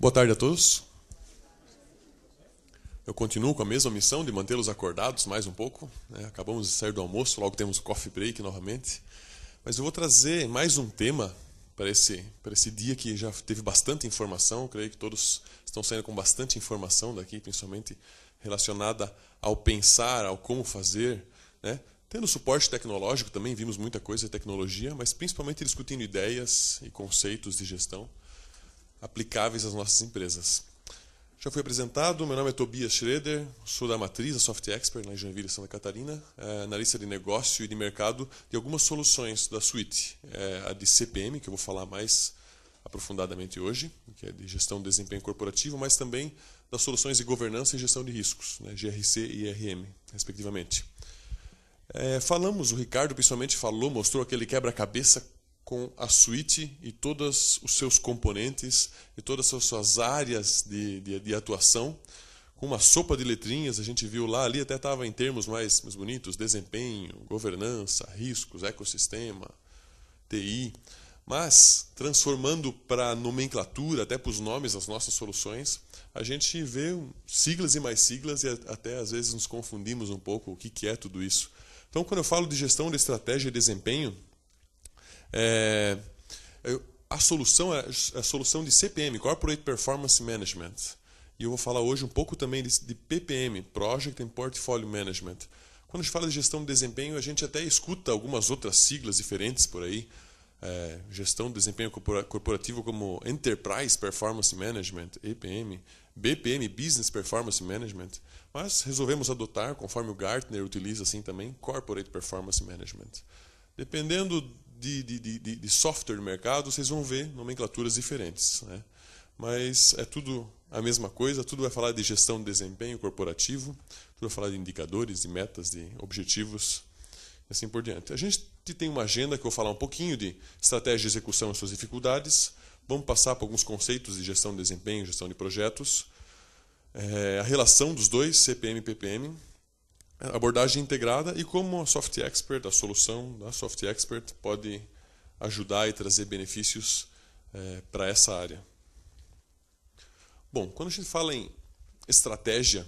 Boa tarde a todos. Eu continuo com a mesma missão de mantê-los acordados mais um pouco, né? Acabamos de sair do almoço, logo temos o coffee break novamente. Mas eu vou trazer mais um tema para esse dia que já teve bastante informação. Eu creio que todos estão saindo com bastante informação daqui, principalmente relacionada ao pensar, ao como fazer, né? Tendo suporte tecnológico também, vimos muita coisa de tecnologia, mas principalmente discutindo ideias e conceitos de gestão aplicáveis às nossas empresas. Já fui apresentado, meu nome é Tobias Schroeder, sou da matriz, a Soft Expert, na Joinville, Santa Catarina, analista de negócio e de mercado de algumas soluções da suite. A de CPM, que eu vou falar mais aprofundadamente hoje, que é de gestão de desempenho corporativo, mas também das soluções de governança e gestão de riscos, né, GRC e IRM, respectivamente. O Ricardo principalmente mostrou aquele quebra-cabeça com a suite e todos os seus componentes e todas as suas áreas de atuação, com uma sopa de letrinhas. A gente viu lá, ali até estava em termos mais bonitos: desempenho, governança, riscos, ecossistema, TI, mas transformando para nomenclatura, até para os nomes das nossas soluções, a gente vê siglas e mais siglas e até às vezes nos confundimos um pouco o que é tudo isso. Então, quando eu falo de gestão de estratégia e desempenho, a solução é a solução de CPM, Corporate Performance Management. E eu vou falar hoje um pouco também de PPM, Project and Portfolio Management. Quando a gente fala de gestão de desempenho, a gente até escuta algumas outras siglas diferentes por aí. Gestão de desempenho corporativo como Enterprise Performance Management, EPM, BPM, Business Performance Management. Mas resolvemos adotar, conforme o Gartner utiliza assim também, Corporate Performance Management. Dependendo de software do mercado, vocês vão ver nomenclaturas diferentes, né? Mas é tudo a mesma coisa, tudo vai falar de gestão de desempenho corporativo, tudo vai falar de indicadores, de metas, de objetivos, e assim por diante. A gente tem uma agenda que eu vou falar um pouquinho de estratégia de execução e suas dificuldades, vamos passar por alguns conceitos de gestão de desempenho, gestão de projetos, a relação dos dois, CPM e PPM, abordagem integrada e como a Soft Expert, a solução da Soft Expert, pode ajudar e trazer benefícios para essa área. Bom, quando a gente fala em estratégia,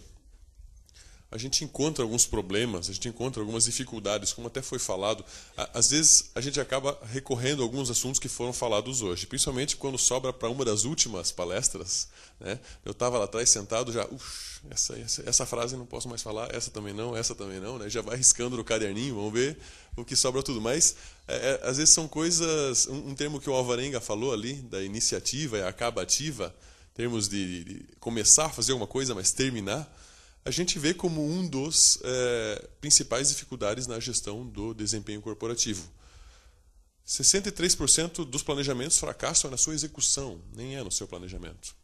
a gente encontra alguns problemas, a gente encontra algumas dificuldades, como até foi falado. Às vezes a gente acaba recorrendo a alguns assuntos que foram falados hoje, principalmente quando sobra para uma das últimas palestras, né? Eu estava lá atrás sentado, já, essa frase não posso mais falar, essa também não, né? Já vai riscando no caderninho, vamos ver o que sobra tudo. Mas às vezes são coisas, um termo que o Alvarenga falou ali, da iniciativa e acabativa, termos de começar a fazer uma coisa, mas terminar, a gente vê como um dos principais dificuldades na gestão do desempenho corporativo. 63% dos planejamentos fracassam na sua execução, nem é no seu planejamento.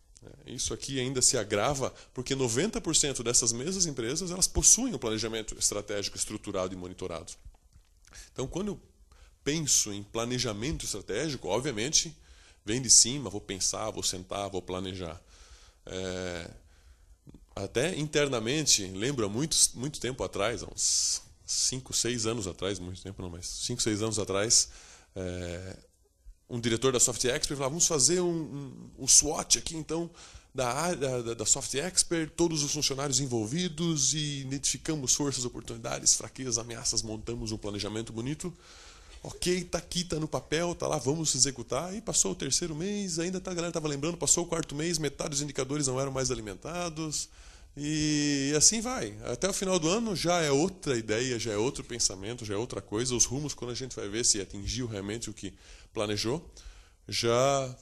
Isso aqui ainda se agrava porque 90% dessas mesmas empresas elas possuem um planejamento estratégico estruturado e monitorado. Então, quando eu penso em planejamento estratégico, obviamente, vem de cima, vou pensar, vou sentar, vou planejar. Até internamente, lembro há muito tempo atrás, há uns 5, 6 anos atrás, muito tempo não, mas 5, 6 anos atrás, um diretor da Soft Expert falava: vamos fazer um SWOT aqui então da área da Soft Expert, todos os funcionários envolvidos, e identificamos forças, oportunidades, fraquezas, ameaças, montamos um planejamento bonito. Ok, tá aqui, tá no papel, tá lá, vamos executar. E passou o 3º mês, ainda a galera estava lembrando, passou o 4º mês, metade dos indicadores não eram mais alimentados. E assim vai. Até o final do ano já é outra ideia, já é outro pensamento, já é outra coisa. Os rumos, quando a gente vai ver se atingiu realmente o que planejou, já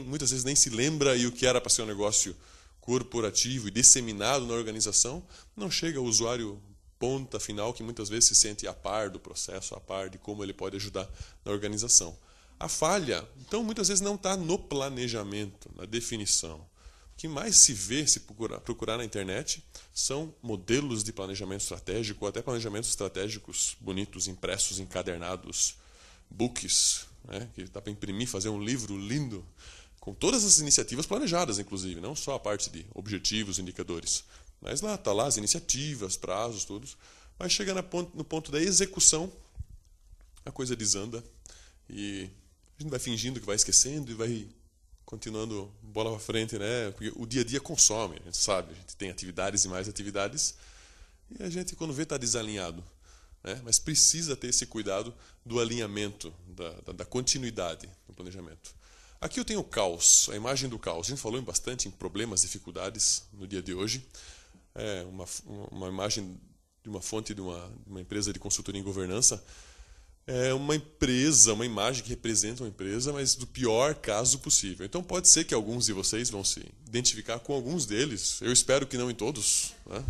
muitas vezes nem se lembra, e o que era para ser um negócio corporativo e disseminado na organização, não chega ao usuário ponta final, que muitas vezes se sente a par do processo, a par de como ele pode ajudar na organização. A falha, então, muitas vezes não está no planejamento, na definição. O que mais se vê, se procurar na internet, são modelos de planejamento estratégico, ou até planejamentos estratégicos bonitos, impressos, encadernados, books, né, que dá para imprimir, fazer um livro lindo, com todas as iniciativas planejadas, inclusive, não só a parte de objetivos, indicadores. Mas lá está lá as iniciativas, prazos, todos. Mas chega no ponto da execução, a coisa desanda e a gente vai fingindo que vai esquecendo e vai continuando bola para frente, né? Porque o dia a dia consome, a gente sabe, a gente tem atividades e mais atividades, e a gente, quando vê, está desalinhado. Né? Mas precisa ter esse cuidado do alinhamento, da continuidade no planejamento. Aqui eu tenho o caos, a imagem do caos. A gente falou bastante em problemas, dificuldades no dia de hoje. É uma imagem de uma fonte de uma empresa de consultoria em governança. É uma empresa, uma imagem que representa uma empresa, mas do pior caso possível. Então pode ser que alguns de vocês vão se identificar com alguns deles. Eu espero que não em todos, né?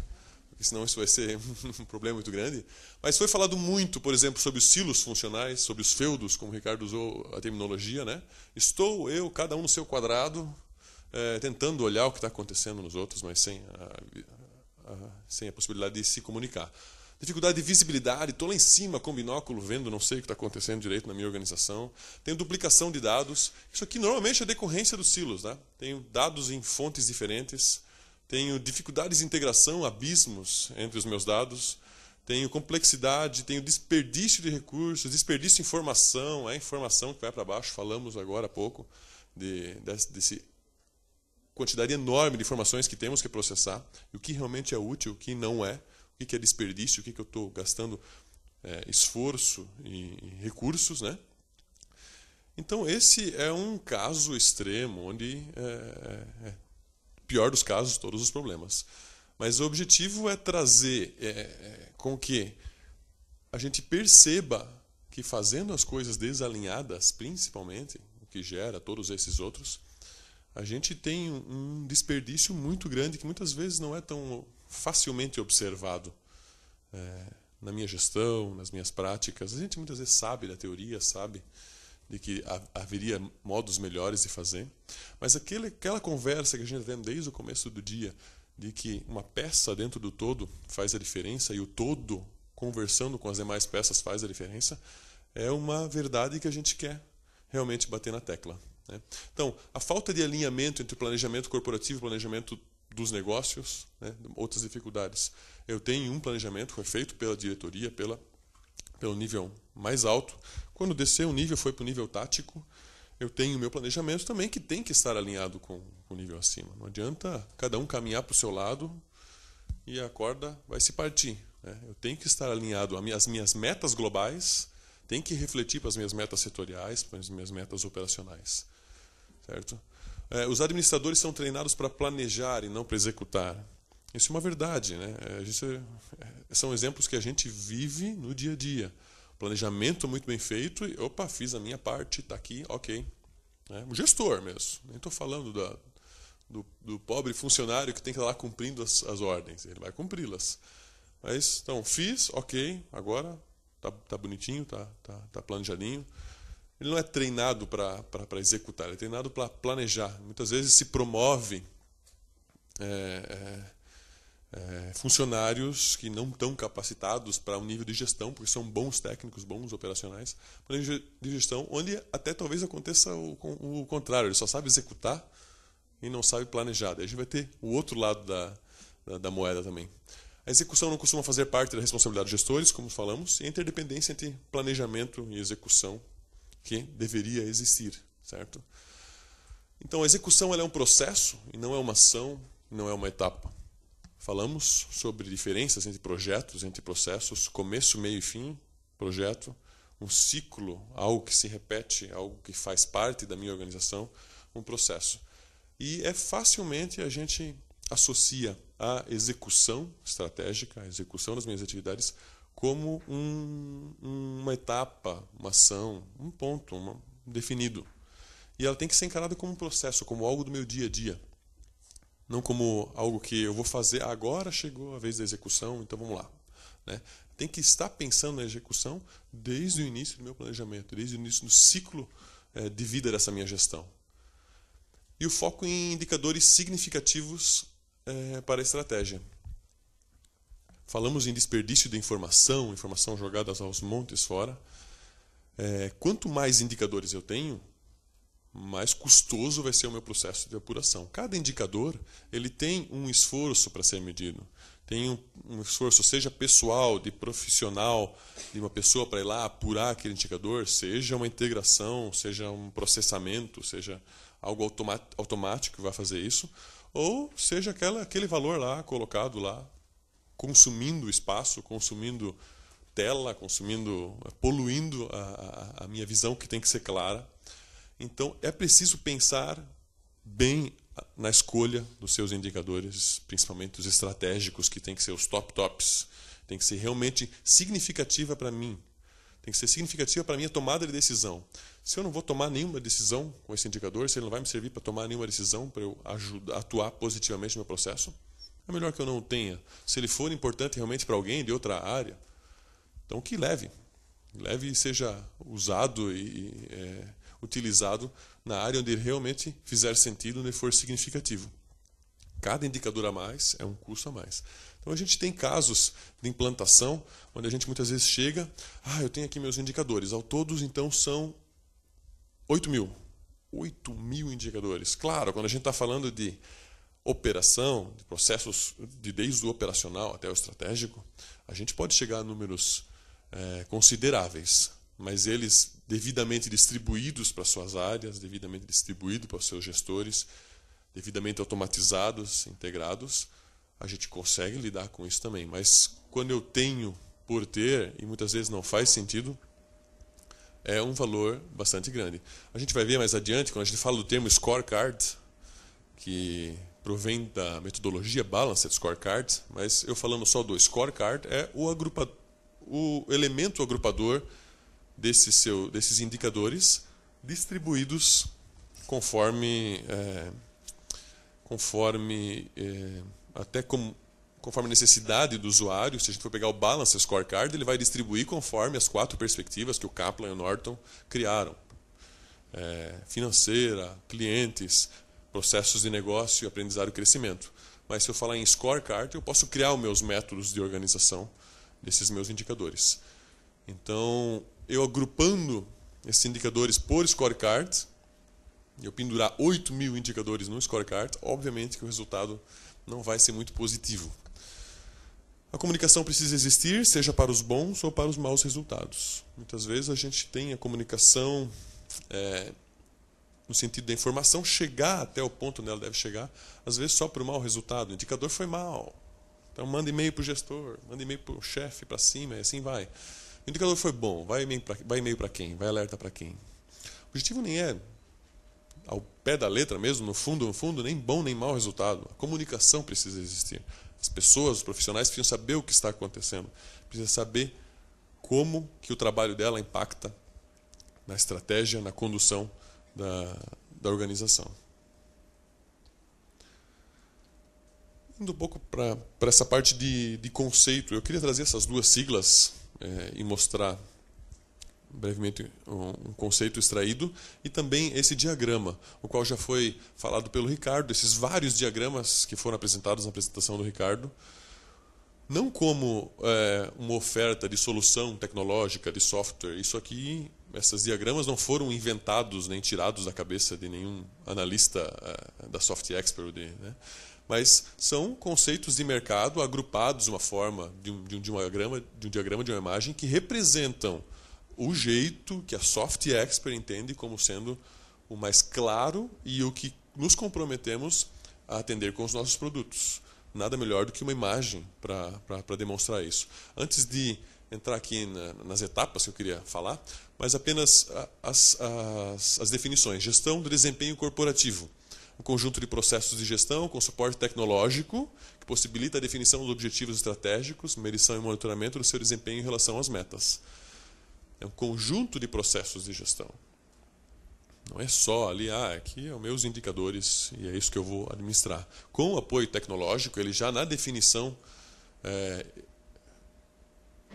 Porque senão isso vai ser um problema muito grande. Mas foi falado muito, por exemplo, sobre os silos funcionais, sobre os feudos, como o Ricardo usou a terminologia, né? Estou eu, cada um no seu quadrado, tentando olhar o que está acontecendo nos outros, mas sem a possibilidade de se comunicar. Dificuldade de visibilidade, estou lá em cima com o binóculo vendo, não sei o que está acontecendo direito na minha organização. Tenho duplicação de dados. Isso aqui normalmente é decorrência dos silos. Né? Tenho dados em fontes diferentes. Tenho dificuldades de integração, abismos entre os meus dados. Tenho complexidade, tenho desperdício de recursos, desperdício de informação, a informação que vai para baixo. Falamos agora há pouco desse quantidade enorme de informações que temos que processar. E o que realmente é útil, o que não é. O que é desperdício, o que eu estou gastando esforço e recursos, né? Então, esse é um caso extremo, onde pior dos casos, todos os problemas. Mas o objetivo é trazer com que a gente perceba que fazendo as coisas desalinhadas, principalmente, o que gera todos esses outros, a gente tem um desperdício muito grande que muitas vezes não é tão facilmente observado na minha gestão, nas minhas práticas. A gente muitas vezes sabe da teoria, sabe de que haveria modos melhores de fazer, mas aquela conversa que a gente está tendo desde o começo do dia, de que uma peça dentro do todo faz a diferença e o todo conversando com as demais peças faz a diferença, é uma verdade que a gente quer realmente bater na tecla. Né? Então, a falta de alinhamento entre o planejamento corporativo e o planejamento dos negócios, né? Outras dificuldades. Eu tenho um planejamento que foi feito pela diretoria, pelo nível mais alto. Quando desceu o nível, foi para o nível tático. Eu tenho o meu planejamento também, que tem que estar alinhado com o nível acima. Não adianta cada um caminhar para o seu lado e a corda vai se partir. Né? Eu tenho que estar alinhado. As minhas metas globais têm que refletir para as minhas metas setoriais, para as minhas metas operacionais. Certo? Os administradores são treinados para planejar e não para executar. Isso é uma verdade. Né? São exemplos que a gente vive no dia a dia. Planejamento muito bem feito e, opa, fiz a minha parte, está aqui, ok. O gestor mesmo. Nem estou falando do pobre funcionário que tem que ir lá cumprindo as ordens. Ele vai cumpri-las. Mas, então, fiz, ok, agora está bonitinho, está planejadinho. Ele não é treinado para executar, ele é treinado para planejar. Muitas vezes se promove funcionários que não estão capacitados para um nível de gestão, porque são bons técnicos, bons operacionais, para um nível de gestão, onde até talvez aconteça o contrário, ele só sabe executar e não sabe planejar. Daí a gente vai ter o outro lado da moeda também. A execução não costuma fazer parte da responsabilidade dos gestores, como falamos, e a interdependência entre planejamento e execução, que deveria existir, certo? Então, a execução ela é um processo e não é uma ação, não é uma etapa. Falamos sobre diferenças entre projetos, entre processos, começo, meio e fim, projeto, um ciclo, algo que se repete, algo que faz parte da minha organização, um processo. E facilmente a gente associa a execução estratégica, a execução das minhas atividades, como uma etapa, uma ação, um ponto definido. E ela tem que ser encarada como um processo, como algo do meu dia a dia. Não como algo que eu vou fazer, agora chegou a vez da execução, então vamos lá. Né? Tem que estar pensando na execução desde o início do meu planejamento, desde o início do ciclo de vida dessa minha gestão. E o foco em indicadores significativos para a estratégia. Falamos em desperdício de informação jogada aos montes fora. Quanto mais indicadores eu tenho, mais custoso vai ser o meu processo de apuração. Cada indicador ele tem um esforço para ser medido. Tem um esforço, seja pessoal, de profissional, de uma pessoa para ir lá apurar aquele indicador, seja uma integração, seja um processamento, seja algo automático que vai fazer isso, ou seja aquele valor lá colocado lá, consumindo espaço, consumindo tela, poluindo a minha visão, que tem que ser clara. Então é preciso pensar bem na escolha dos seus indicadores, principalmente os estratégicos, que tem que ser os tops, tem que ser realmente significativa para mim. Tem que ser significativa para a minha tomada de decisão. Se eu não vou tomar nenhuma decisão com esse indicador, se ele não vai me servir para tomar nenhuma decisão, para eu atuar positivamente no meu processo, é melhor que eu não o tenha. Se ele for importante realmente para alguém de outra área, então que leve e seja usado e utilizado na área onde ele realmente fizer sentido, onde for significativo. Cada indicador a mais é um custo a mais. Então a gente tem casos de implantação onde a gente muitas vezes chega, eu tenho aqui meus indicadores, ao todos então são 8.000. 8.000 indicadores. Claro, quando a gente está falando de operação, de processos desde o operacional até o estratégico, a gente pode chegar a números consideráveis, mas eles devidamente distribuídos para suas áreas, devidamente distribuídos para os seus gestores, devidamente automatizados, integrados, a gente consegue lidar com isso também. Mas quando eu tenho por ter, e muitas vezes não faz sentido, é um valor bastante grande. A gente vai ver mais adiante, quando a gente fala do termo scorecard, que provém da metodologia Balanced Scorecard, mas eu falando só do scorecard, é o elemento agrupador desses indicadores distribuídos conforme a necessidade do usuário. Se a gente for pegar o Balance Scorecard, ele vai distribuir conforme as 4 perspectivas que o Kaplan e o Norton criaram. Financeira, clientes, processos de negócio, aprendizado e crescimento. Mas se eu falar em Scorecard, eu posso criar os meus métodos de organização desses meus indicadores. Então, eu agrupando esses indicadores por Scorecard, eu pendurar 8.000 indicadores no scorecard, obviamente que o resultado não vai ser muito positivo. A comunicação precisa existir, seja para os bons ou para os maus resultados. Muitas vezes a gente tem a comunicação no sentido da informação chegar até o ponto onde ela deve chegar, às vezes só para o mau resultado. O indicador foi mal. Então manda e-mail para o gestor, manda e-mail para o chefe, para cima, e assim vai. O indicador foi bom, vai e-mail para quem? Vai alerta para quem? O objetivo nem é ao pé da letra mesmo, no fundo, nem bom nem mau resultado. A comunicação precisa existir. As pessoas, os profissionais precisam saber o que está acontecendo. Precisam saber como que o trabalho dela impacta na estratégia, na condução da organização. Indo um pouco para essa parte de conceito, eu queria trazer essas 2 siglas e mostrar brevemente um conceito extraído e também esse diagrama, o qual já foi falado pelo Ricardo, esses vários diagramas que foram apresentados na apresentação do Ricardo, não como uma oferta de solução tecnológica, de software. Esses diagramas não foram inventados nem tirados da cabeça de nenhum analista da Soft Expert, né? Mas são conceitos de mercado agrupados de uma forma de um diagrama, de uma imagem, que representam o jeito que a Soft Expert entende como sendo o mais claro e o que nos comprometemos a atender com os nossos produtos. Nada melhor do que uma imagem para demonstrar isso. Antes de entrar aqui nas etapas que eu queria falar, mas apenas as definições. Gestão do desempenho corporativo. Um conjunto de processos de gestão com suporte tecnológico que possibilita a definição dos objetivos estratégicos, medição e monitoramento do seu desempenho em relação às metas. É um conjunto de processos de gestão. Não é só ali, aqui são meus indicadores e é isso que eu vou administrar. Com o apoio tecnológico, ele já na definição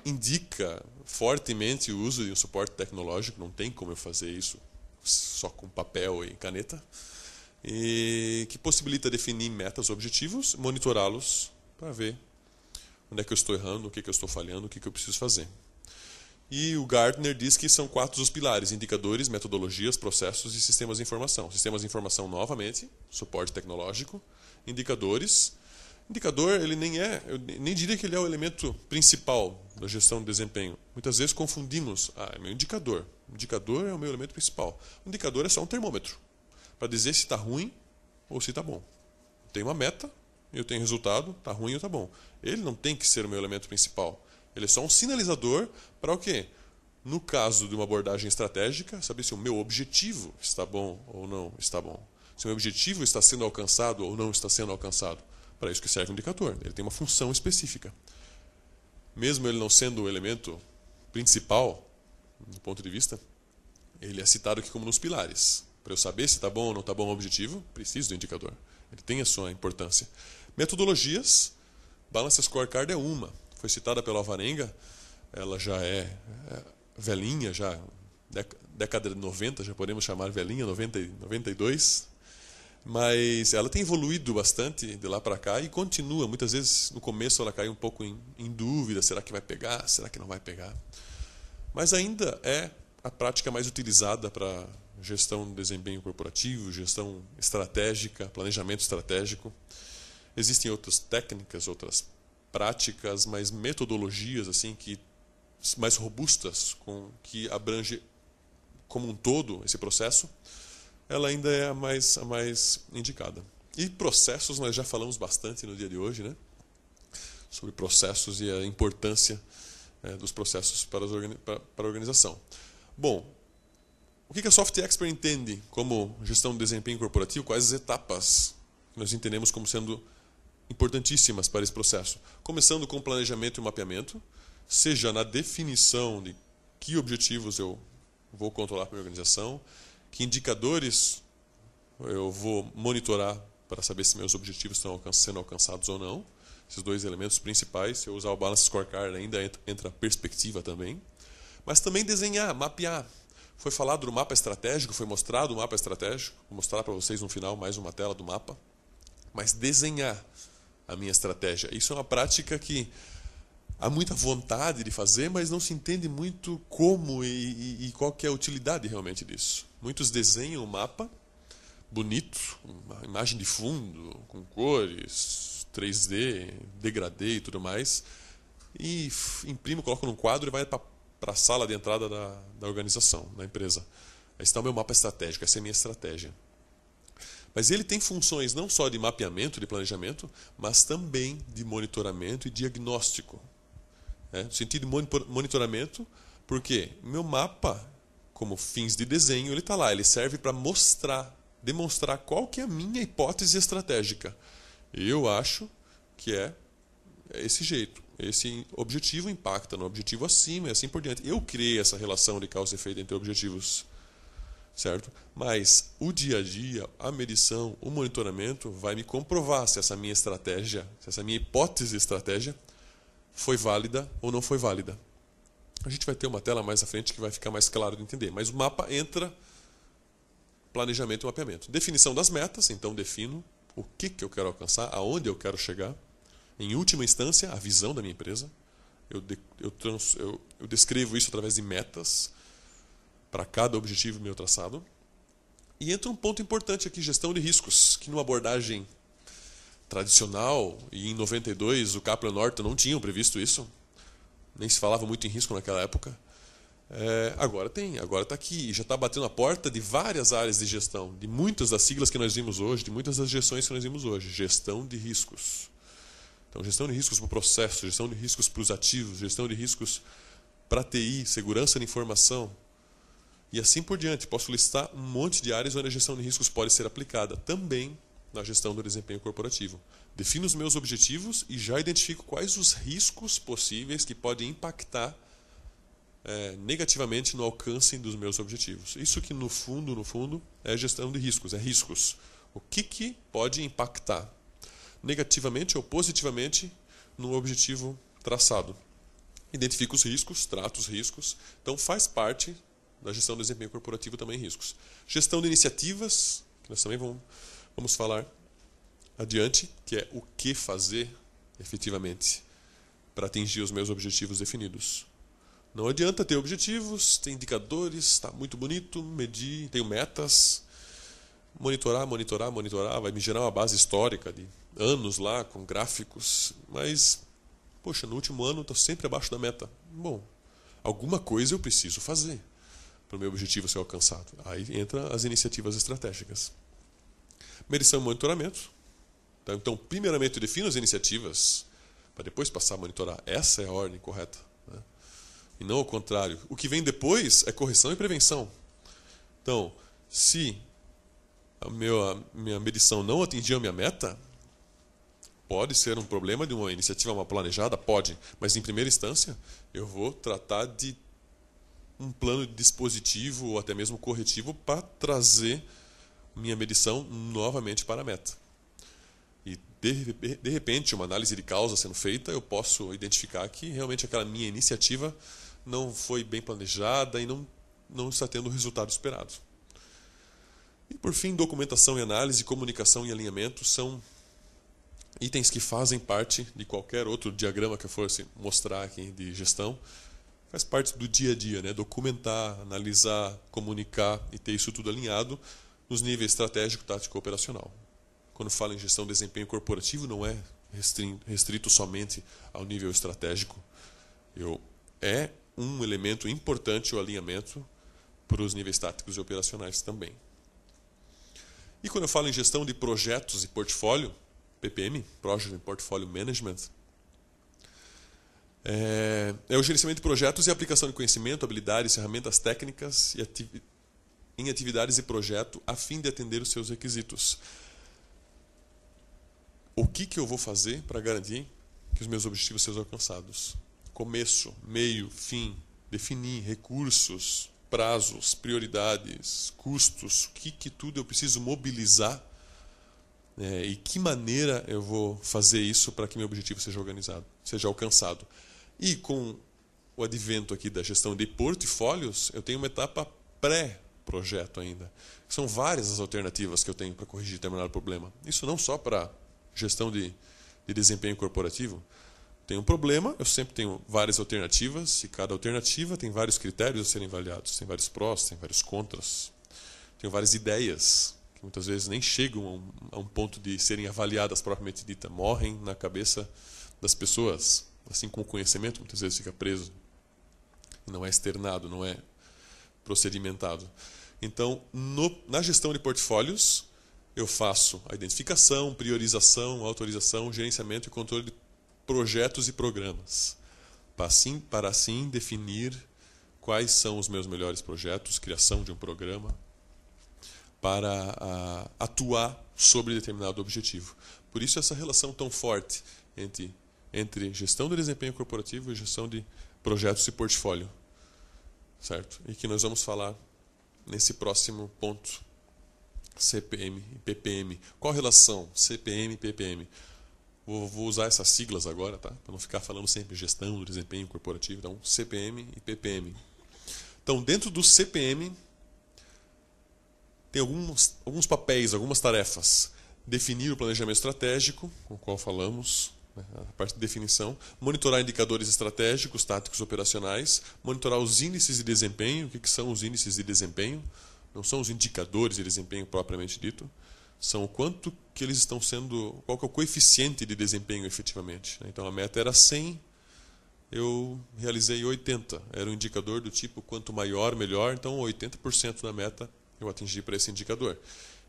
indica fortemente o uso de um suporte tecnológico. Não tem como eu fazer isso só com papel e caneta. E que possibilita definir metas, objetivos, monitorá-los para ver onde é que eu estou errando, o que eu estou falhando, o que eu preciso fazer. E o Gartner diz que são 4 os pilares: indicadores, metodologias, processos e sistemas de informação. Sistemas de informação, novamente, suporte tecnológico. Indicadores. Indicador, ele eu nem diria que ele é o elemento principal da gestão de desempenho. Muitas vezes confundimos. É meu indicador. O indicador é o meu elemento principal. O indicador é só um termômetro. para dizer se está ruim ou se está bom. Tem uma meta, eu tenho resultado, está ruim ou está bom. Ele não tem que ser o meu elemento principal. Ele é só um sinalizador para o quê? No caso de uma abordagem estratégica, saber se o meu objetivo está bom ou não está bom. Se o meu objetivo está sendo alcançado ou não está sendo alcançado. Para isso que serve um indicador. Ele tem uma função específica. Mesmo ele não sendo o elemento principal, do ponto de vista, ele é citado aqui como nos pilares. Para eu saber se está bom ou não está bom o objetivo, preciso do indicador. Ele tem a sua importância. Metodologias, Balance Scorecard é uma. Foi citada pela Alvarenga, ela já é velhinha, já década de 90, já podemos chamar velhinha, 92. Mas ela tem evoluído bastante de lá para cá e continua. Muitas vezes, no começo, ela cai um pouco em dúvida. Será que vai pegar? Será que não vai pegar? Mas ainda é a prática mais utilizada para gestão de desempenho corporativo, gestão estratégica, planejamento estratégico. Existem outras técnicas, outras práticas, mas metodologias assim que mais robustas, que abrange como um todo esse processo, ela ainda é a mais indicada. E processos, nós já falamos bastante no dia de hoje, né? Sobre processos e a importância dos processos para a organização. Bom, o que a Soft Expert entende como gestão de desempenho corporativo? Quais as etapas que nós entendemos como sendo importantíssimas para esse processo? Começando com o planejamento e mapeamento, seja na definição de que objetivos eu vou controlar para a minha organização, que indicadores eu vou monitorar para saber se meus objetivos estão sendo alcançados ou não. Esses dois elementos principais. Se eu usar o Balance Scorecard, ainda entra a perspectiva também. Mas também desenhar, mapear. Foi falado do mapa estratégico, foi mostrado o mapa estratégico. Vou mostrar para vocês no final mais uma tela do mapa. Mas desenhar a minha estratégia. Isso é uma prática que há muita vontade de fazer, mas não se entende muito como e qual que é a utilidade realmente disso. Muitos desenham o mapa bonito, uma imagem de fundo, com cores, 3D, degradê e tudo mais, e imprimo, coloco num quadro e vai para a sala de entrada da organização, da empresa. Aí está o meu mapa estratégico, essa é a minha estratégia. Mas ele tem funções não só de mapeamento, de planejamento, mas também de monitoramento e diagnóstico. No sentido de monitoramento, porque meu mapa, como fins de desenho, ele está lá, ele serve para demonstrar qual que é a minha hipótese estratégica. Eu acho que é esse jeito. Esse objetivo impacta no objetivo acima e assim por diante. Eu criei essa relação de causa e efeito entre objetivos, certo? Mas o dia a dia, a medição, o monitoramento vai me comprovar se essa minha estratégia, se essa minha hipótese estratégia foi válida ou não foi válida. A gente vai ter uma tela mais à frente que vai ficar mais claro de entender. Mas o mapa entra planejamento e mapeamento. Definição das metas, então defino o que eu quero alcançar, aonde eu quero chegar. Em última instância, a visão da minha empresa. Eu descrevo isso através de metas para cada objetivo meu traçado. E entra um ponto importante aqui, gestão de riscos, que numa abordagem tradicional, e em 92 o Kaplan Norton não tinham previsto isso, nem se falava muito em risco naquela época. Agora está aqui, já está batendo a porta de várias áreas de gestão, de muitas das siglas que nós vimos hoje, de muitas das gestões que nós vimos hoje. Gestão de riscos. Então, gestão de riscos para o processo, gestão de riscos para os ativos, gestão de riscos para a TI, segurança de informação, e assim por diante. Posso listar um monte de áreas onde a gestão de riscos pode ser aplicada, também na gestão do desempenho corporativo. Defino os meus objetivos e já identifico quais os riscos possíveis que podem impactar negativamente no alcance dos meus objetivos. Isso que no fundo é gestão de riscos, é riscos. O que pode impactar negativamente ou positivamente no objetivo traçado. Identifico os riscos, trato os riscos, então faz parte da gestão do desempenho corporativo também riscos. Gestão de iniciativas, que nós também vamos falar adiante, que é o que fazer efetivamente para atingir os meus objetivos definidos. Não adianta ter objetivos, ter indicadores, está muito bonito, medir, tenho metas, monitorar, vai me gerar uma base histórica de anos lá, com gráficos, mas, poxa, no último ano estou sempre abaixo da meta. Bom, alguma coisa eu preciso fazer para o meu objetivo ser alcançado. Aí entra as iniciativas estratégicas. Medição e monitoramento. Então, primeiramente, eu defino as iniciativas para depois passar a monitorar. Essa é a ordem correta, né? E não ao contrário. O que vem depois é correção e prevenção. Então, se a minha medição não atingiu a minha meta, pode ser um problema de uma iniciativa mal planejada? Pode. Mas, em primeira instância, eu vou tratar de um plano de dispositivo ou até mesmo corretivo para trazer minha medição novamente para a meta. E, de repente, uma análise de causa sendo feita, eu posso identificar que realmente aquela minha iniciativa não foi bem planejada e não está tendo o resultado esperado. E, por fim, documentação e análise, comunicação e alinhamento são itens que fazem parte de qualquer outro diagrama que eu fosse mostrar aqui de gestão. Faz parte do dia a dia, né? Documentar, analisar, comunicar e ter isso tudo alinhado nos níveis estratégico, tático e operacional. Quando falo em gestão de desempenho corporativo, não é restrito somente ao nível estratégico. É um elemento importante o alinhamento para os níveis táticos e operacionais também. E quando eu falo em gestão de projetos e portfólio, PPM, Project and Portfolio Management, é o gerenciamento de projetos e aplicação de conhecimento, habilidades, ferramentas técnicas em atividades e projeto a fim de atender os seus requisitos. O que eu vou fazer para garantir que os meus objetivos sejam alcançados? Começo, meio, fim, definir recursos, prazos, prioridades, custos, o que tudo eu preciso mobilizar, e que maneira eu vou fazer isso para que meu objetivo seja alcançado. E com o advento aqui da gestão de portfólios, eu tenho uma etapa pré-projeto ainda. São várias as alternativas que eu tenho para corrigir determinado problema. Isso não só para gestão de desempenho corporativo. Tem um problema, eu sempre tenho várias alternativas, e cada alternativa tem vários critérios a serem avaliados. Tem vários prós, tem vários contras. Tenho várias ideias, que muitas vezes nem chegam a um ponto de serem avaliadas propriamente dita. Morrem na cabeça das pessoas. Assim como o conhecimento muitas vezes fica preso. Não é externado, não é procedimentado. Então, na gestão de portfólios, eu faço a identificação, priorização, autorização, gerenciamento e controle de projetos e programas, para assim definir quais são os meus melhores projetos, criação de um programa, para atuar sobre determinado objetivo. Por isso essa relação tão forte entre gestão de desempenho corporativo e gestão de projetos e portfólio, certo? E que nós vamos falar nesse próximo ponto, CPM e PPM. Qual a relação CPM e PPM? Vou usar essas siglas agora, tá? Para não ficar falando sempre gestão do desempenho corporativo. Então, CPM e PPM. Então, dentro do CPM, tem alguns papéis, algumas tarefas. Definir o planejamento estratégico, com o qual falamos, né, a parte de definição. Monitorar indicadores estratégicos, táticos operacionais. Monitorar os índices de desempenho. O que são os índices de desempenho? Não são os indicadores de desempenho propriamente dito. São o quanto que eles estão sendo, qual que é o coeficiente de desempenho efetivamente. Então a meta era 100, eu realizei 80. Era um indicador do tipo quanto maior, melhor, então 80% da meta eu atingi para esse indicador.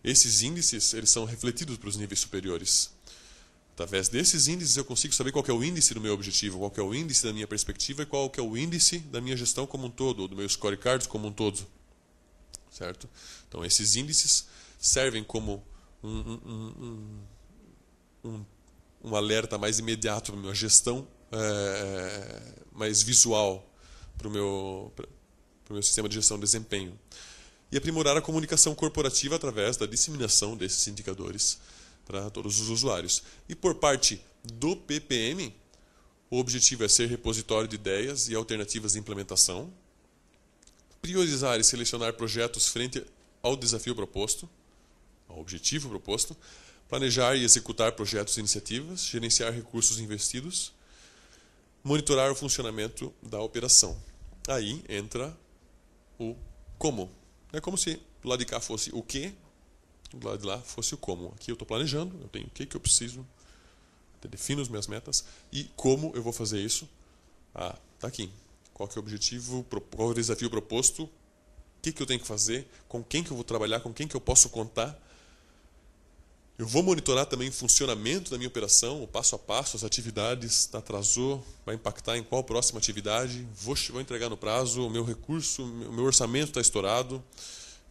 Esses índices eles são refletidos para os níveis superiores. Através desses índices eu consigo saber qual que é o índice do meu objetivo, qual que é o índice da minha perspectiva e qual que é o índice da minha gestão como um todo, ou do meu scorecard como um todo. Certo? Então esses índices servem como um alerta mais imediato para a minha gestão, mais visual para o meu sistema de gestão de desempenho. E aprimorar a comunicação corporativa através da disseminação desses indicadores para todos os usuários. E por parte do PPM, o objetivo é ser repositório de ideias e alternativas de implementação, priorizar e selecionar projetos frente ao desafio proposto, ao objetivo proposto, planejar e executar projetos e iniciativas, gerenciar recursos investidos, monitorar o funcionamento da operação. Aí entra o como. É como se do lado de cá fosse o que, do lado de lá fosse o como. Aqui eu estou planejando, eu tenho o que eu preciso, eu defino as minhas metas e como eu vou fazer isso. Está aqui. Qual que é o objetivo, qual é o desafio proposto, o que eu tenho que fazer, com quem que eu vou trabalhar, com quem que eu posso contar. Eu vou monitorar também o funcionamento da minha operação, o passo a passo, as atividades, atrasou, vai impactar em qual próxima atividade, vou entregar no prazo, o meu recurso, o meu orçamento está estourado,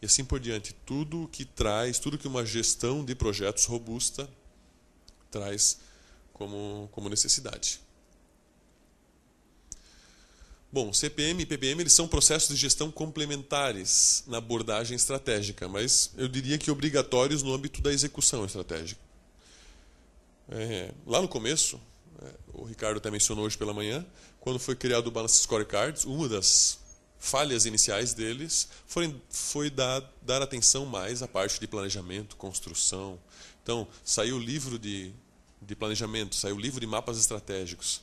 e assim por diante. Tudo que uma gestão de projetos robusta traz como necessidade. Bom, CPM e PPM eles são processos de gestão complementares na abordagem estratégica, mas eu diria que obrigatórios no âmbito da execução estratégica. Lá no começo, o Ricardo até mencionou hoje pela manhã, quando foi criado o Balance Scorecards, uma das falhas iniciais deles foi dar atenção mais à parte de planejamento, construção. Então, saiu o livro de planejamento, saiu o livro de mapas estratégicos,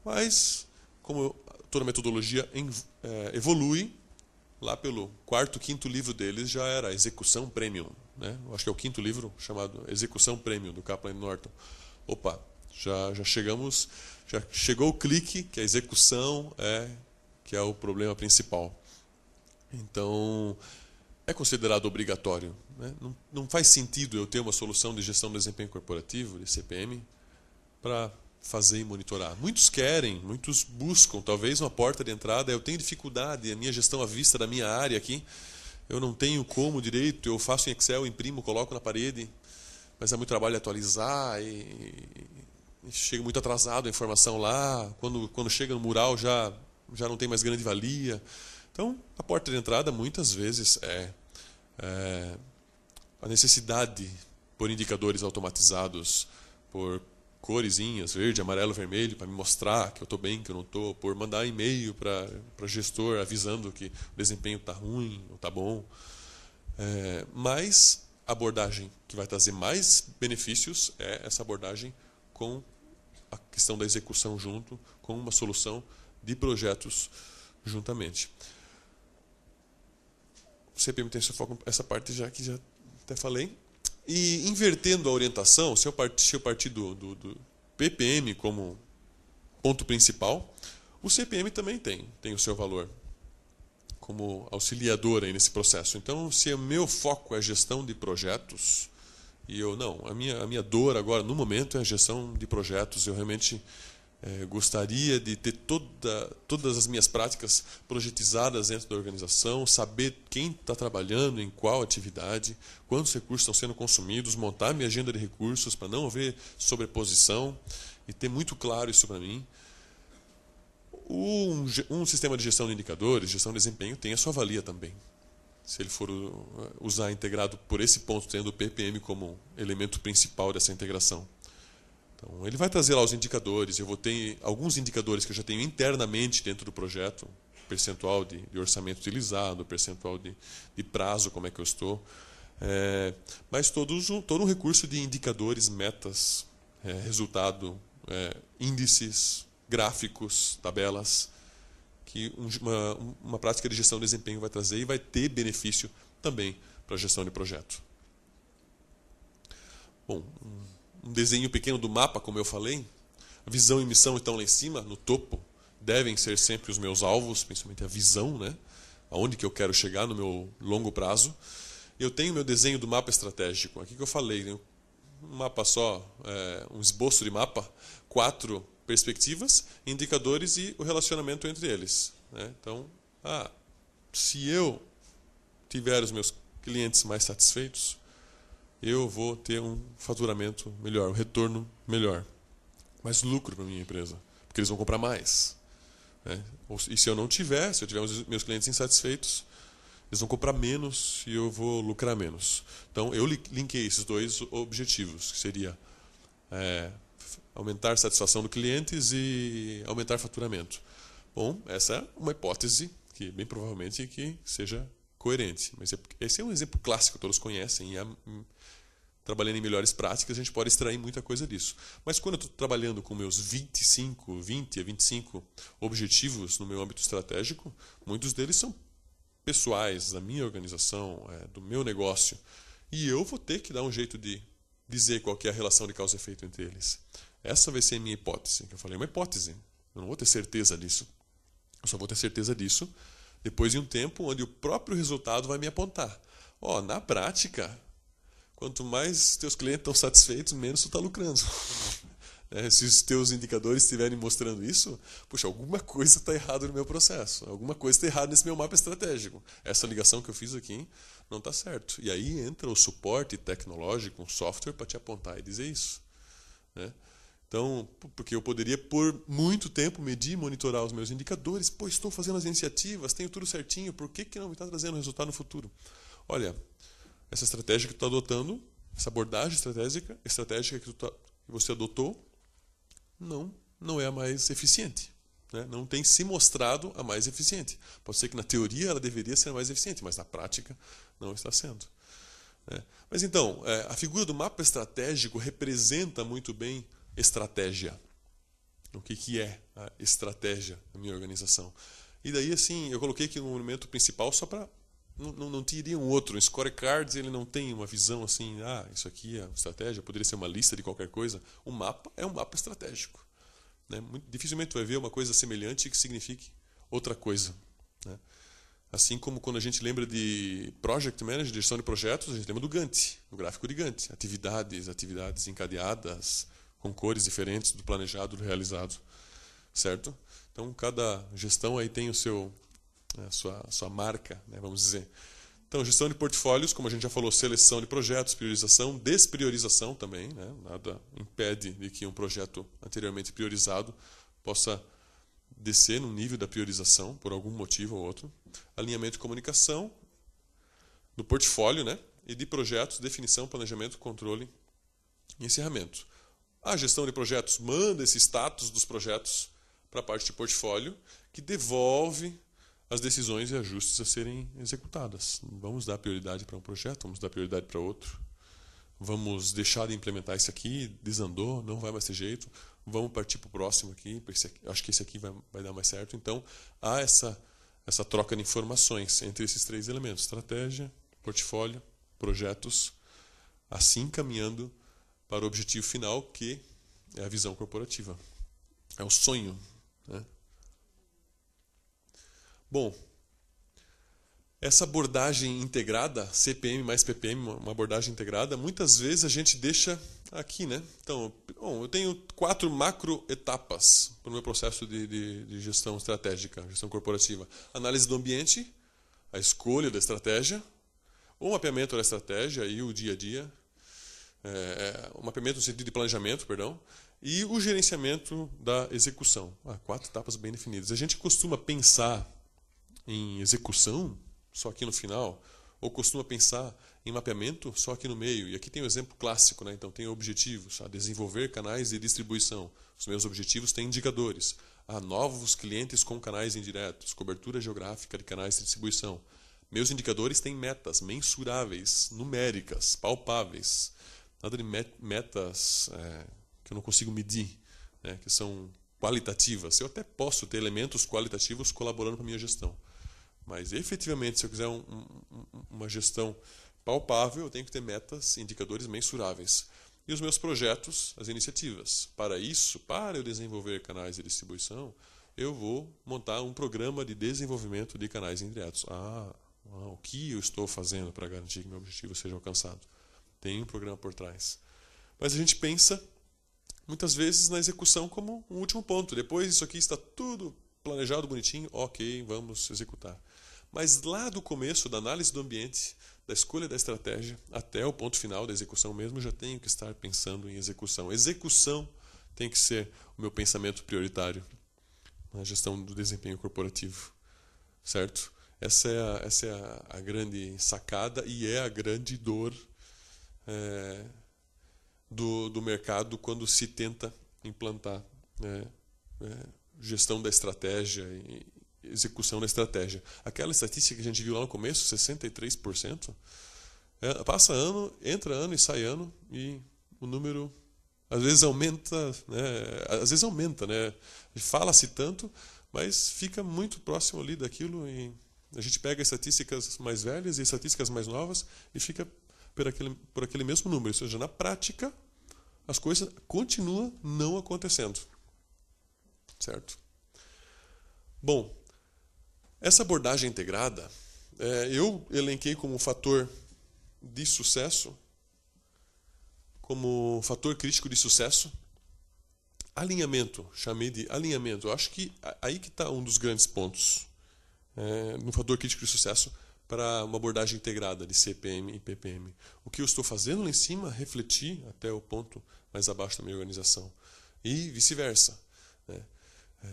mas como toda metodologia evolui, lá pelo quarto, quinto livro deles já era Execução Premium, né? Acho que é o quinto livro chamado Execução Premium, do Kaplan Norton. Opa, já chegou o clique que a execução que é o problema principal. Então, é considerado obrigatório, né? Não faz sentido eu ter uma solução de gestão do desempenho corporativo, de CPM, para fazer e monitorar. Muitos querem, muitos buscam, talvez uma porta de entrada. Eu tenho dificuldade, a minha gestão à vista da minha área aqui, eu não tenho como direito, eu faço em Excel, imprimo, coloco na parede, mas é muito trabalho atualizar e chega muito atrasado a informação lá, quando chega no mural já não tem mais grande valia. Então, a porta de entrada muitas vezes é a necessidade por indicadores automatizados, por coresinhas, verde, amarelo, vermelho, para me mostrar que eu estou bem, que eu não estou, por mandar e-mail para o gestor avisando que o desempenho está ruim ou está bom. Mas a abordagem que vai trazer mais benefícios é essa abordagem com a questão da execução junto, com uma solução de projetos juntamente. O CPM tem seu foco essa parte já que já até falei. E invertendo a orientação, se eu partir do PPM como ponto principal, o CPM também tem o seu valor como auxiliador aí nesse processo. Então, se o meu foco é gestão de projetos, e a minha dor agora, no momento, é a gestão de projetos, eu realmente gostaria de ter todas as minhas práticas projetizadas dentro da organização, saber quem está trabalhando em qual atividade, quantos recursos estão sendo consumidos, montar minha agenda de recursos para não haver sobreposição e ter muito claro isso para mim. Um sistema de gestão de indicadores, gestão de desempenho, tem a sua valia também. Se ele for usar integrado por esse ponto, tendo o PPM como elemento principal dessa integração. Então, ele vai trazer lá os indicadores, eu vou ter alguns indicadores que eu já tenho internamente dentro do projeto, percentual de orçamento utilizado, percentual de prazo, como é que eu estou, mas todo um recurso de indicadores, metas, resultado, índices, gráficos, tabelas, que uma prática de gestão de desempenho vai trazer e vai ter benefício também para a gestão de projeto. Bom, um desenho pequeno do mapa, como eu falei. A visão e missão estão lá em cima, no topo. Devem ser sempre os meus alvos, principalmente a visão, né? Aonde que eu quero chegar no meu longo prazo. Eu tenho meu desenho do mapa estratégico. Aqui que eu falei, né? Um mapa só, um esboço de mapa, 4 perspectivas, indicadores e o relacionamento entre eles, né? Então, se eu tiver os meus clientes mais satisfeitos, eu vou ter um faturamento melhor, um retorno melhor, mais lucro para a minha empresa, porque eles vão comprar mais, né? E se eu tiver os meus clientes insatisfeitos, eles vão comprar menos e eu vou lucrar menos. Então, eu linkei esses dois objetivos, que seria aumentar a satisfação dos clientes e aumentar faturamento. Bom, essa é uma hipótese que bem provavelmente que seja coerente. Mas esse é um exemplo clássico, todos conhecem. E trabalhando em melhores práticas, a gente pode extrair muita coisa disso. Mas quando eu estou trabalhando com meus 20 a 25 objetivos no meu âmbito estratégico, muitos deles são pessoais, da minha organização, do meu negócio. E eu vou ter que dar um jeito de dizer qual que é a relação de causa e efeito entre eles. Essa vai ser a minha hipótese. Eu falei, uma hipótese. Eu não vou ter certeza disso. Eu só vou ter certeza disso depois de um tempo onde o próprio resultado vai me apontar. Na prática, Quanto mais teus clientes estão satisfeitos, menos tu está lucrando. Se os teus indicadores estiverem mostrando isso, puxa, alguma coisa está errada no meu processo, alguma coisa está errada nesse meu mapa estratégico. Essa ligação que eu fiz aqui não está certo. E aí entra o suporte tecnológico, um software para te apontar e dizer isso. Então, porque eu poderia por muito tempo medir e monitorar os meus indicadores, pô, estou fazendo as iniciativas, tenho tudo certinho, por que não me está trazendo resultado no futuro? Olha, essa estratégia que tu está adotando, essa abordagem estratégica que você adotou, não é a mais eficiente. Não tem se mostrado a mais eficiente. Pode ser que na teoria ela deveria ser a mais eficiente, mas na prática não está sendo. Mas então, a figura do mapa estratégico representa muito bem estratégia. O que é a estratégia da minha organização? E daí, assim, eu coloquei aqui no elemento principal só para não teria um outro. O scorecards, ele não tem uma visão assim, isso aqui é estratégia, poderia ser uma lista de qualquer coisa. O mapa é um mapa estratégico. Muito dificilmente tu vai ver uma coisa semelhante que signifique outra coisa. Assim como quando a gente lembra de Project Manager, gestão de projetos, a gente lembra do Gantt, do gráfico de Gantt. Atividades encadeadas, com cores diferentes do planejado, do realizado. Certo? Então, cada gestão aí tem a sua marca, vamos dizer. Então, gestão de portfólios, como a gente já falou, seleção de projetos, priorização, despriorização também. Nada impede de que um projeto anteriormente priorizado possa descer no nível da priorização, por algum motivo ou outro. Alinhamento de comunicação do portfólio, e de projetos, definição, planejamento, controle e encerramento. A gestão de projetos manda esse status dos projetos para a parte de portfólio, que devolve as decisões e ajustes a serem executadas. Vamos dar prioridade para um projeto, vamos dar prioridade para outro. Vamos deixar de implementar esse aqui, desandou, não vai mais ter jeito. Vamos partir para o próximo aqui, porque acho que esse aqui vai dar mais certo. Então, há essa troca de informações entre esses três elementos: estratégia, portfólio, projetos, assim caminhando para o objetivo final, que é a visão corporativa. É o sonho. Bom, essa abordagem integrada, CPM mais PPM, uma abordagem integrada, muitas vezes a gente deixa aqui, Então, eu tenho 4 macro etapas para o meu processo de gestão estratégica, gestão corporativa. Análise do ambiente, a escolha da estratégia, o mapeamento da estratégia e o dia a dia, o mapeamento no sentido de planejamento, e o gerenciamento da execução. 4 etapas bem definidas. A gente costuma pensar em execução só aqui no final, ou costuma pensar em mapeamento só aqui no meio. E aqui tem o exemplo clássico, Então tem objetivos, desenvolver canais de distribuição. Os meus objetivos têm indicadores. Novos clientes com canais indiretos, cobertura geográfica de canais de distribuição. Meus indicadores têm metas mensuráveis, numéricas, palpáveis. Nada de metas que eu não consigo medir, que são qualitativas. Eu até posso ter elementos qualitativos colaborando para a minha gestão. Mas, efetivamente, se eu quiser uma gestão palpável, eu tenho que ter metas, indicadores mensuráveis. E os meus projetos, as iniciativas. Para isso, para eu desenvolver canais de distribuição, eu vou montar um programa de desenvolvimento de canais indiretos. O que eu estou fazendo para garantir que meu objetivo seja alcançado? Tem um programa por trás. Mas a gente pensa, muitas vezes, na execução como um último ponto. Depois isso aqui está tudo planejado, bonitinho, ok, vamos executar. Mas lá do começo, da análise do ambiente, da escolha da estratégia, até o ponto final da execução mesmo, eu já tenho que estar pensando em execução. Execução tem que ser o meu pensamento prioritário na gestão do desempenho corporativo. Certo? Essa é a grande sacada e é a grande dor do mercado quando se tenta implantar gestão da estratégia e execução da estratégia. Aquela estatística que a gente viu lá no começo, 63%, passa ano, entra ano e sai ano, e o número às vezes aumenta, Fala-se tanto, mas fica muito próximo ali daquilo, e a gente pega estatísticas mais velhas e estatísticas mais novas e fica por aquele mesmo número. Ou seja, na prática, as coisas continuam não acontecendo. Certo? Bom, essa abordagem integrada, eu elenquei como fator de sucesso como fator crítico de sucesso, alinhamento, chamei de alinhamento. Eu acho que aí que está um dos grandes pontos no fator crítico de sucesso para uma abordagem integrada de CPM e PPM. O que eu estou fazendo lá em cima refletir até o ponto mais abaixo da minha organização. E vice-versa.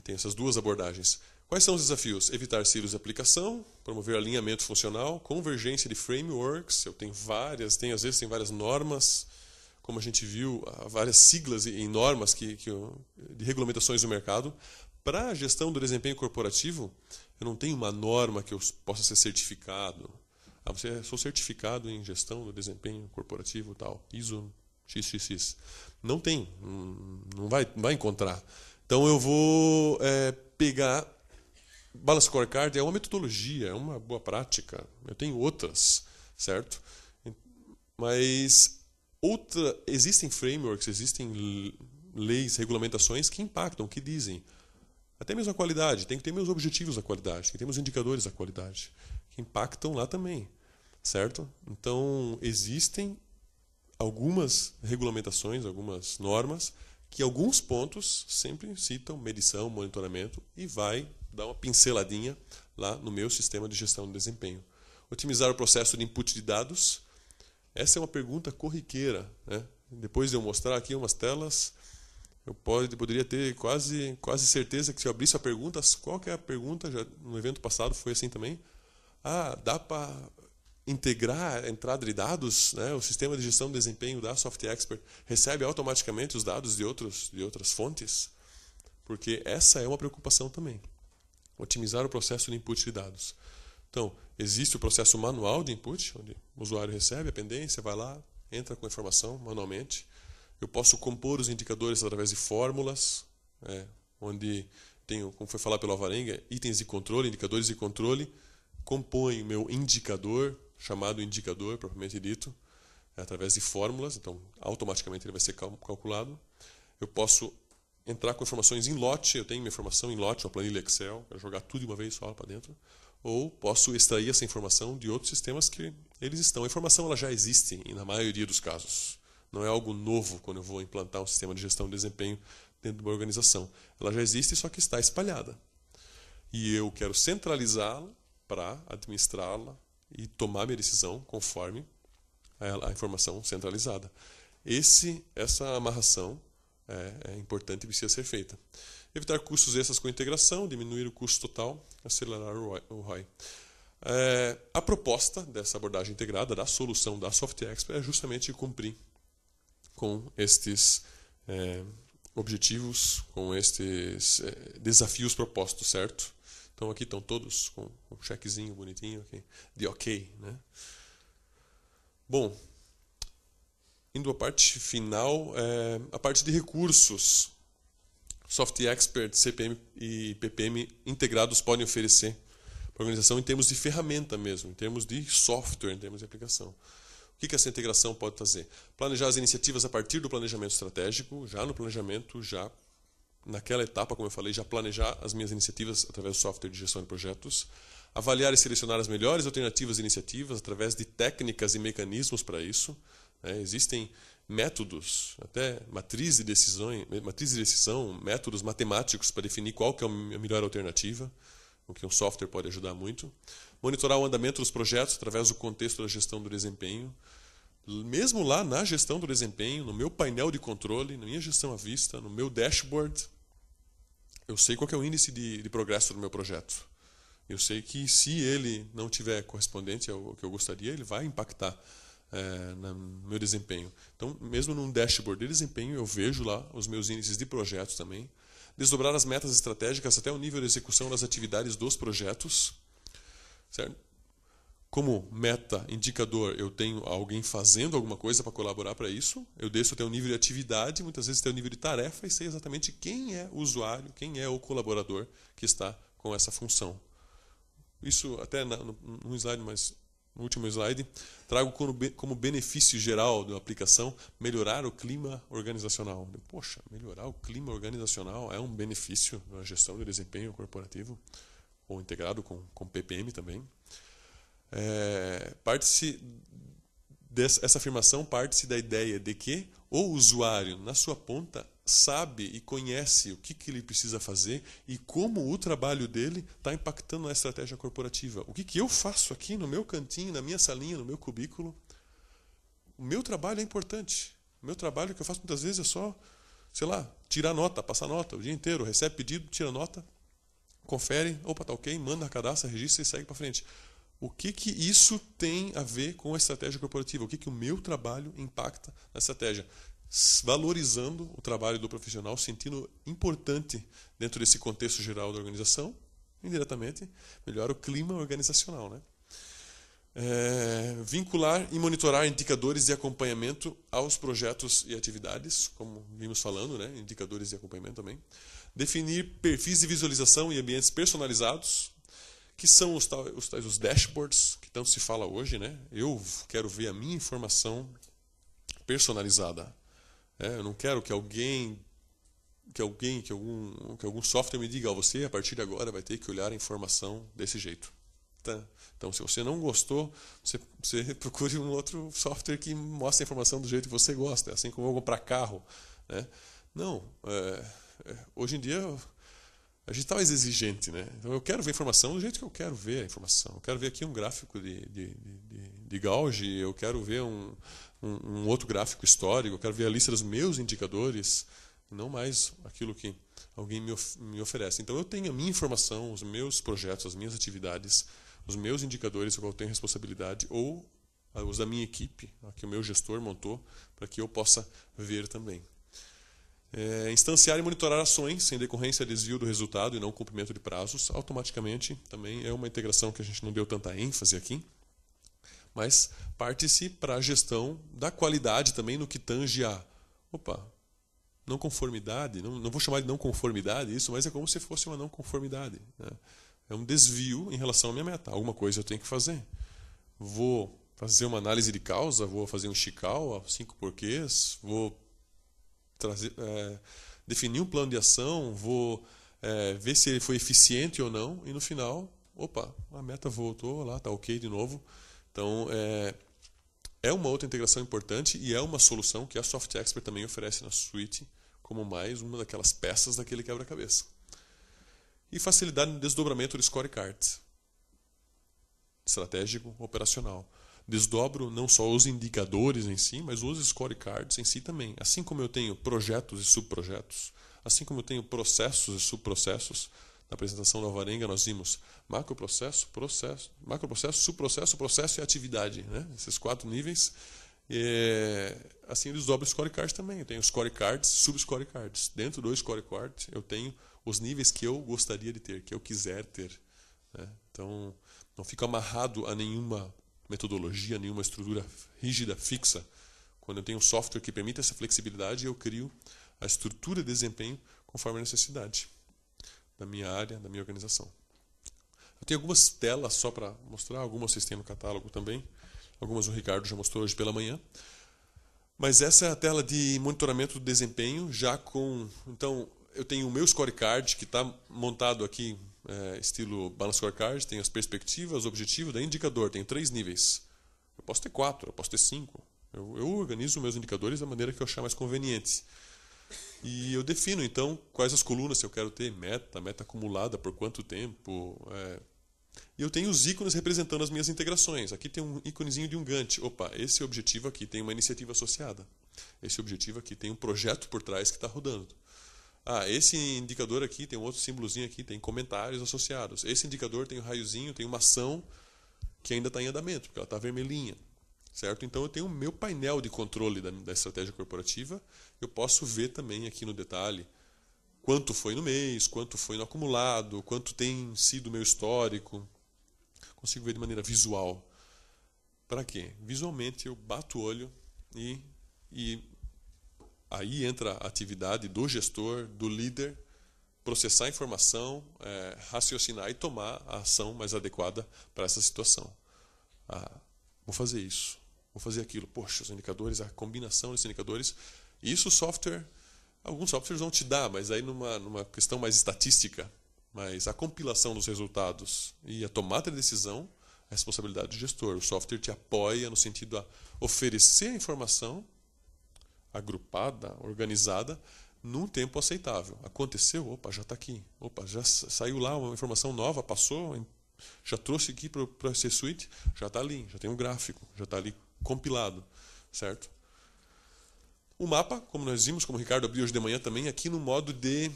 Tem essas duas abordagens. Quais são os desafios? Evitar silos de aplicação, promover alinhamento funcional, convergência de frameworks. Eu tenho várias, às vezes tem várias normas, como a gente viu, várias siglas em normas de regulamentações do mercado. Para a gestão do desempenho corporativo, eu não tenho uma norma que eu possa ser certificado. Sou certificado em gestão do desempenho corporativo, tal, ISO XXX. Não tem, não vai encontrar. Então eu vou pegar Balance Scorecard, é uma metodologia, é uma boa prática. Eu tenho outras, certo? Mas existem frameworks, existem leis, regulamentações que impactam, que dizem até mesmo a qualidade, tem que ter meus objetivos da qualidade, tem que ter meus indicadores da qualidade, que impactam lá também, certo? Então, existem algumas regulamentações, algumas normas, que alguns pontos sempre citam medição, monitoramento, e vai dar uma pinceladinha lá no meu sistema de gestão de desempenho. Otimizar o processo de input de dados. Essa é uma pergunta corriqueira, né? Depois de eu mostrar aqui umas telas, eu poderia ter quase certeza que se eu abrisse a pergunta, qual que é a pergunta? Já no evento passado foi assim também. Dá para integrar a entrada de dados, né? O sistema de gestão de desempenho da Soft Expert recebe automaticamente os dados de outras fontes? Porque essa é uma preocupação também. Otimizar o processo de input de dados. Então, existe o processo manual de input, onde o usuário recebe a pendência, vai lá, entra com a informação manualmente. Eu posso compor os indicadores através de fórmulas, onde tenho, como foi falado pelo Alvarenga, itens de controle, indicadores de controle, compõem o meu indicador, chamado indicador propriamente dito, através de fórmulas, então automaticamente ele vai ser calculado. Eu posso entrar com informações em lote, eu tenho minha informação em lote, uma planilha Excel, quero jogar tudo de uma vez só para dentro, ou posso extrair essa informação de outros sistemas que eles estão. A informação ela já existe na maioria dos casos. Não é algo novo quando eu vou implantar um sistema de gestão de desempenho dentro de uma organização. Ela já existe, só que está espalhada. E eu quero centralizá-la para administrá-la e tomar minha decisão conforme a informação centralizada. Essa amarração é importante e precisa ser feita. Evitar custos extras com integração, diminuir o custo total, acelerar o ROI. A proposta dessa abordagem integrada, da solução da Soft Expert, é justamente cumprir com estes objetivos, com estes desafios propostos, certo? Então aqui estão todos com um chequezinho bonitinho aqui, de ok, né? Bom, indo à parte final, a parte de recursos. Soft Expert, CPM e PPM integrados podem oferecer para a organização em termos de ferramenta mesmo, em termos de software, em termos de aplicação. O que essa integração pode fazer? Planejar as iniciativas a partir do planejamento estratégico, já no planejamento, já naquela etapa, como eu falei, já planejar as minhas iniciativas através do software de gestão de projetos, avaliar e selecionar as melhores alternativas e iniciativas através de técnicas e mecanismos para isso. Existem métodos, até matriz de decisão, métodos matemáticos para definir qual que é a melhor alternativa, o que um software pode ajudar muito. Monitorar o andamento dos projetos através do contexto da gestão do desempenho. Mesmo lá na gestão do desempenho, no meu painel de controle, na minha gestão à vista, no meu dashboard, eu sei qual que é o índice de progresso do meu projeto. Eu sei que se ele não tiver correspondente ao que eu gostaria, ele vai impactar no meu desempenho. Então, mesmo num dashboard de desempenho, eu vejo lá os meus índices de projetos também. Desdobrar as metas estratégicas até o nível de execução das atividades dos projetos. Certo? Como meta, indicador, eu tenho alguém fazendo alguma coisa para colaborar para isso. Eu desço até o nível de atividade, muitas vezes até o nível de tarefa, e sei exatamente quem é o usuário, quem é o colaborador que está com essa função. Isso até no slide mais... No último slide, trago como benefício geral da aplicação melhorar o clima organizacional. Poxa, melhorar o clima organizacional é um benefício na gestão do desempenho corporativo, ou integrado com PPM também. Essa afirmação parte-se da ideia de que o usuário na sua ponta sabe e conhece o que ele precisa fazer e como o trabalho dele está impactando na estratégia corporativa. O que eu faço aqui no meu cantinho, na minha salinha, no meu cubículo. O meu trabalho é importante. O meu trabalho que eu faço muitas vezes é só, sei lá, tirar nota, passar nota o dia inteiro. Recebe pedido, tira nota, confere, opa, tá ok, manda, cadastra, registra e segue para frente. O que isso tem a ver com a estratégia corporativa? O que o meu trabalho impacta na estratégia? Valorizando o trabalho do profissional, sentindo importante dentro desse contexto geral da organização, indiretamente, melhora o clima organizacional, né? Vincular e monitorar indicadores de acompanhamento aos projetos e atividades, como vimos falando, né? Indicadores de acompanhamento também. Definir perfis de visualização e ambientes personalizados, que são os dashboards, que tanto se fala hoje, né? Eu quero ver a minha informação personalizada. Eu não quero que algum software me diga, você a partir de agora vai ter que olhar a informação desse jeito. Tá? Então, se você não gostou, você procure um outro software que mostre a informação do jeito que você gosta, assim como eu vou comprar carro, né? Não, hoje em dia a gente está mais exigente, né? Então eu quero ver a informação do jeito que eu quero ver a informação. Eu quero ver aqui um gráfico de Gauge, eu quero ver um outro gráfico histórico, eu quero ver a lista dos meus indicadores, não mais aquilo que alguém me oferece. Então eu tenho a minha informação, os meus projetos, as minhas atividades, os meus indicadores, eu tenho responsabilidade, ou os da minha equipe, que o meu gestor montou, para que eu possa ver também. Instanciar e monitorar ações sem decorrência de desvio do resultado e não cumprimento de prazos, automaticamente também é uma integração que a gente não deu tanta ênfase aqui, mas parte-se para a gestão da qualidade também no que tange a não conformidade, não vou chamar de não conformidade isso, mas é como se fosse uma não conformidade, né? É um desvio em relação à minha meta. Alguma coisa eu tenho que fazer. Vou fazer uma análise de causa, vou fazer um chical, 5 porquês, vou definir um plano de ação, vou ver se ele foi eficiente ou não, e no final, a meta voltou lá, está ok de novo. Então, é uma outra integração importante e é uma solução que a Soft Expert também oferece na suite como mais uma daquelas peças daquele quebra-cabeça. E facilidade no desdobramento do scorecard estratégico operacional. Desdobro não só os indicadores em si, mas os scorecards em si também. Assim como eu tenho projetos e subprojetos, assim como eu tenho processos e subprocessos, na apresentação da Alvarenga nós vimos macroprocesso, subprocesso, processo e atividade, né? Esses 4 níveis. Assim eu desdobro os scorecards também. Eu tenho scorecards, subscorecards. Dentro do scorecard eu tenho os níveis que eu gostaria de ter, que eu quiser ter, né? Então não fico amarrado a nenhuma metodologia, nenhuma estrutura rígida, fixa. Quando eu tenho um software que permite essa flexibilidade, eu crio a estrutura de desempenho conforme a necessidade da minha área, da minha organização. Eu tenho algumas telas só para mostrar, algumas vocês têm no catálogo também, algumas o Ricardo já mostrou hoje pela manhã. Mas essa é a tela de monitoramento do desempenho, já com... Então, eu tenho o meu scorecard, que está montado aqui, estilo Balance Scorecard, tem as perspectivas, objetivos, daí indicador, tem 3 níveis. Eu posso ter 4, eu posso ter 5. Eu organizo meus indicadores da maneira que eu achar mais conveniente. E eu defino, então, quais as colunas que eu quero ter, meta acumulada por quanto tempo. E eu tenho os ícones representando as minhas integrações. Aqui tem um íconezinho de um Gantt. Esse objetivo aqui tem uma iniciativa associada. Esse objetivo aqui tem um projeto por trás que está rodando. Esse indicador aqui tem um outro símbolozinho aqui, tem comentários associados. Esse indicador tem um raiozinho, tem uma ação que ainda está em andamento, porque ela está vermelhinha. Certo? Então eu tenho o meu painel de controle da estratégia corporativa. Eu posso ver também aqui no detalhe quanto foi no mês, quanto foi no acumulado, quanto tem sido o meu histórico. Consigo ver de maneira visual. Para quê? Visualmente eu bato o olho e aí entra a atividade do gestor, do líder, processar a informação, raciocinar e tomar a ação mais adequada para essa situação. Vou fazer isso, vou fazer aquilo. Poxa, os indicadores, a combinação desses indicadores. Isso o software, alguns softwares vão te dar, mas aí numa questão mais estatística. Mas a compilação dos resultados e a tomada de decisão é responsabilidade do gestor. O software te apoia no sentido de oferecer a informação, agrupada, organizada, num tempo aceitável. Aconteceu, opa, já está aqui. Opa, já saiu lá uma informação nova, passou, já trouxe aqui para o C Suite, já está ali, já tem um gráfico, já está ali compilado, certo? O mapa, como nós vimos, como o Ricardo abriu hoje de manhã também, aqui no modo de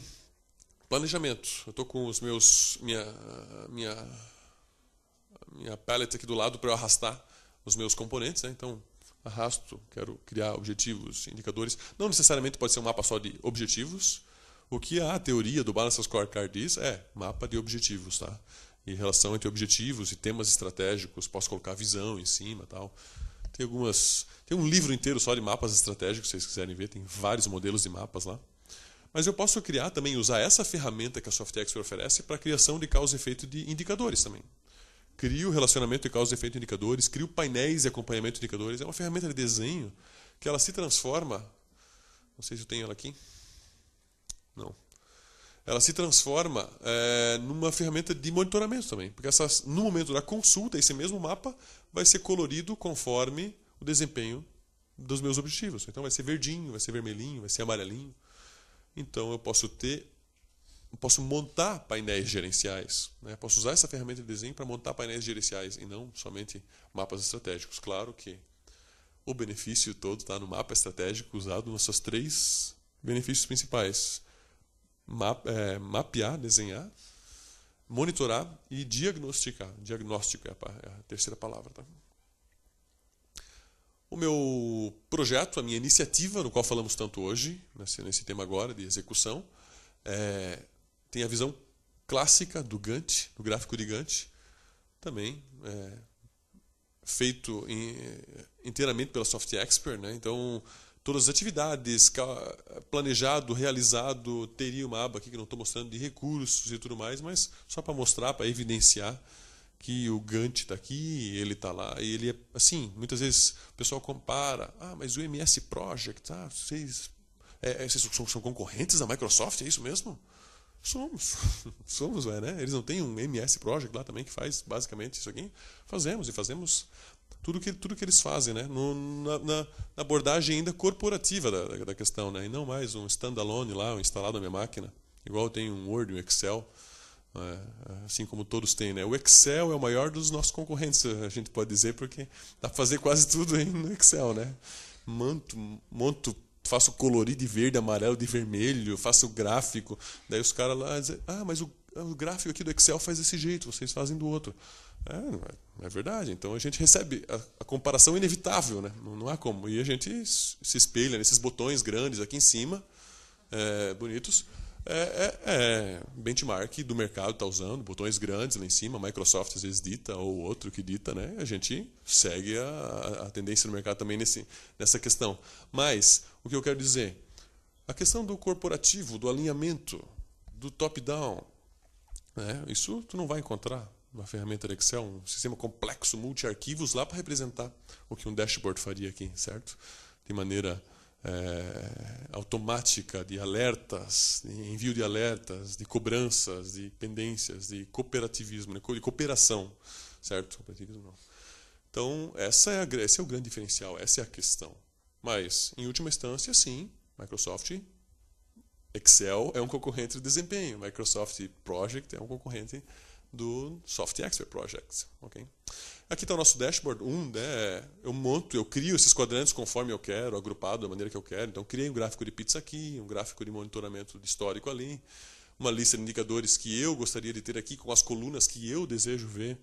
planejamento. Eu estou com os meus minha palette aqui do lado para eu arrastar os meus componentes, né? Então arrasto, quero criar objetivos, indicadores. Não necessariamente pode ser um mapa só de objetivos. O que a teoria do Balance Scorecard diz é mapa de objetivos, tá? E relação entre objetivos e temas estratégicos, posso colocar visão em cima, tal. Tem um livro inteiro só de mapas estratégicos, se vocês quiserem ver, tem vários modelos de mapas lá. Mas eu posso criar também, usar essa ferramenta que a SoftExpert oferece para a criação de causa e efeito de indicadores também. Crio relacionamento de causa e efeito de indicadores, crio painéis de acompanhamento de indicadores. É uma ferramenta de desenho que ela se transforma... Não sei se eu tenho ela aqui. Não. Ela se transforma numa ferramenta de monitoramento também. Porque no momento da consulta, esse mesmo mapa vai ser colorido conforme o desempenho dos meus objetivos. Então vai ser verdinho, vai ser vermelhinho, vai ser amarelinho. Então eu posso montar painéis gerenciais, né? Posso usar essa ferramenta de desenho para montar painéis gerenciais e não somente mapas estratégicos. Claro que o benefício todo está no mapa estratégico usado nos seus 3 benefícios principais. Mapear, desenhar, monitorar e diagnosticar. Diagnóstico é a terceira palavra. Tá? O meu projeto, a minha iniciativa, no qual falamos tanto hoje, nesse tema agora de execução, tem a visão clássica do Gantt, do gráfico de Gantt, também feito inteiramente pela SoftExpert, né? Então, todas as atividades, planejado, realizado, teria uma aba aqui que não estou mostrando de recursos e tudo mais, mas só para mostrar, para evidenciar que o Gantt está aqui, ele está lá, e ele é assim, muitas vezes o pessoal compara, mas o MS Project, vocês são concorrentes da Microsoft, é isso mesmo? Somos, né? Eles não têm um MS Project lá também que faz basicamente isso aqui? Fazemos tudo que eles fazem, né? Na abordagem ainda corporativa da questão, né? E não mais um standalone lá, instalado na minha máquina, igual tem um Word, um Excel, assim como todos têm, né? O Excel é o maior dos nossos concorrentes, a gente pode dizer, porque dá para fazer quase tudo aí no Excel, né? Monto, faço colorido de verde, amarelo, de vermelho, faço gráfico. Daí os caras lá dizem, mas o gráfico aqui do Excel faz desse jeito, vocês fazem do outro. É verdade. Então a gente recebe a comparação inevitável, né? Não há como. E a gente se espelha nesses botões grandes aqui em cima, bonitos. Benchmark do mercado está usando, botões grandes lá em cima, a Microsoft às vezes dita, ou outro que dita, né? A gente segue a tendência do mercado também nessa questão. Mas, o que eu quero dizer, a questão do corporativo, do alinhamento, do top-down, né? Isso tu não vai encontrar uma ferramenta de Excel, um sistema complexo, multi-arquivos lá para representar o que um dashboard faria aqui, certo? De maneira automática, de alertas, de envio de alertas, de cobranças, de pendências, de cooperativismo, de cooperação, certo? Cooperativismo não. Então, esse é o grande diferencial, essa é a questão. Mas, em última instância, sim, Microsoft Excel é um concorrente de desempenho, Microsoft Project é um concorrente do SoftExpert Project. Okay? Aqui está o nosso dashboard. Eu crio esses quadrantes conforme eu quero, agrupado da maneira que eu quero. Então, criei um gráfico de pizza aqui, um gráfico de monitoramento histórico ali, uma lista de indicadores que eu gostaria de ter aqui, com as colunas que eu desejo ver,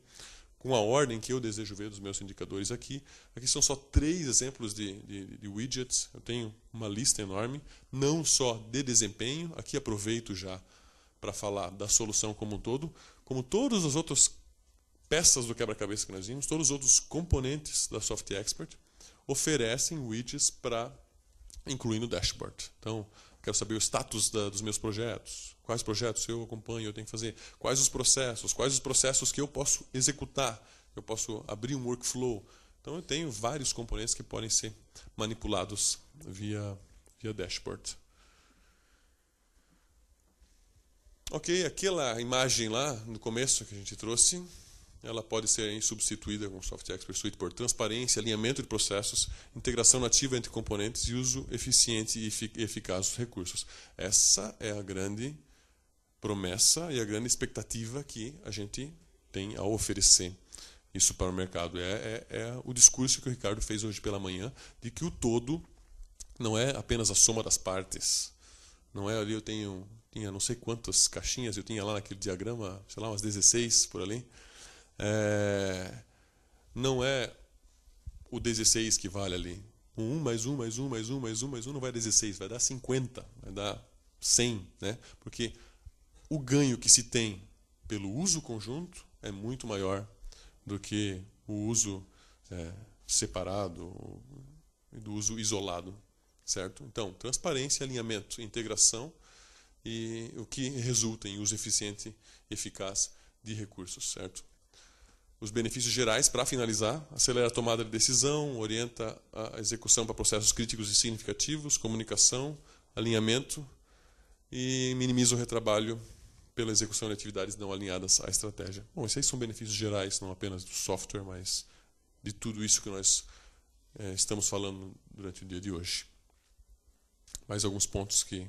com a ordem que eu desejo ver dos meus indicadores aqui. Aqui são só 3 exemplos de widgets. Eu tenho uma lista enorme, não só de desempenho. Aqui aproveito já para falar da solução como um todo, como todas as outras peças do quebra-cabeça que nós vimos, todos os outros componentes da SoftExpert oferecem widgets para incluir no dashboard. Então, quero saber o status dos meus projetos, quais projetos eu acompanho, eu tenho que fazer, quais os processos que eu posso executar, eu posso abrir um workflow. Então, eu tenho vários componentes que podem ser manipulados via dashboard. Ok, aquela imagem lá no começo que a gente trouxe, ela pode ser substituída com o Soft Expert Suite por transparência, alinhamento de processos, integração nativa entre componentes e uso eficiente e eficaz dos recursos. Essa é a grande promessa e a grande expectativa que a gente tem ao oferecer isso para o mercado. É o discurso que o Ricardo fez hoje pela manhã, de que o todo não é apenas a soma das partes. Não é ali, tinha não sei quantas caixinhas, eu tinha lá naquele diagrama, sei lá, umas 16 por ali. Não é o 16 que vale ali. O 1 mais 1 mais 1 mais 1 mais 1 mais 1 não vai dar 16, vai dar 50, vai dar 100, né? Porque o ganho que se tem pelo uso conjunto é muito maior do que o uso separado e do uso isolado, certo? Então, transparência, alinhamento, integração e o que resulta em uso eficiente e eficaz de recursos, certo? Os benefícios gerais, para finalizar: acelera a tomada de decisão, orienta a execução para processos críticos e significativos, comunicação, alinhamento e minimiza o retrabalho pela execução de atividades não alinhadas à estratégia. Bom, esses aí são benefícios gerais, não apenas do software, mas de tudo isso que nós estamos falando durante o dia de hoje. Mais alguns pontos que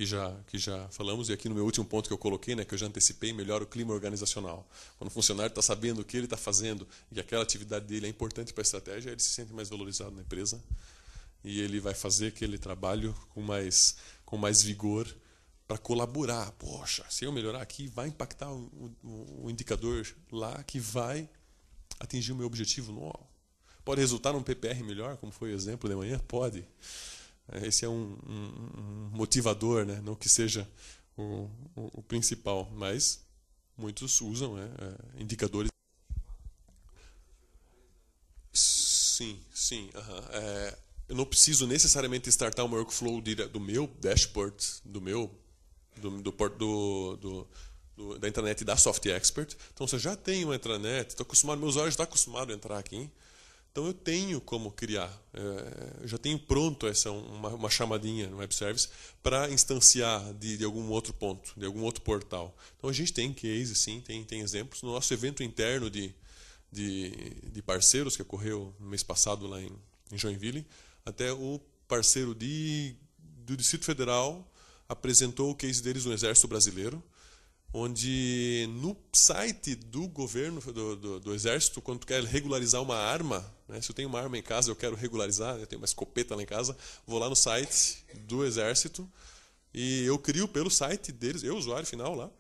já falamos, e aqui no meu último ponto que eu coloquei, né, que eu já antecipei: melhora o clima organizacional. Quando o funcionário está sabendo o que ele está fazendo e que aquela atividade dele é importante para a estratégia, ele se sente mais valorizado na empresa e ele vai fazer aquele trabalho com mais vigor para colaborar. Poxa, se eu melhorar aqui, vai impactar o indicador lá, que vai atingir o meu objetivo. Não. Pode resultar num PPR melhor, como foi o exemplo de manhã? Pode. Esse é um motivador, né? Não que seja o principal, mas muitos usam indicadores. Sim. Eu não preciso necessariamente startar uma workflow do meu dashboard, da intranet da Soft Expert. Então, se eu já tenho uma intranet, meu usuário está acostumado a entrar aqui, então eu tenho como criar. Eu já tenho pronto uma chamadinha no web service para instanciar de algum outro ponto, de algum outro portal. Então a gente tem case, sim, tem exemplos. No nosso evento interno de parceiros, que ocorreu no mês passado lá em Joinville, até o parceiro do Distrito Federal apresentou o case deles no Exército Brasileiro, onde no site do governo, do Exército, quando tu quer regularizar uma arma, né, se eu tenho uma arma em casa, eu quero regularizar, eu tenho uma escopeta lá em casa, vou lá no site do Exército e eu crio pelo site deles, eu, usuário final lá,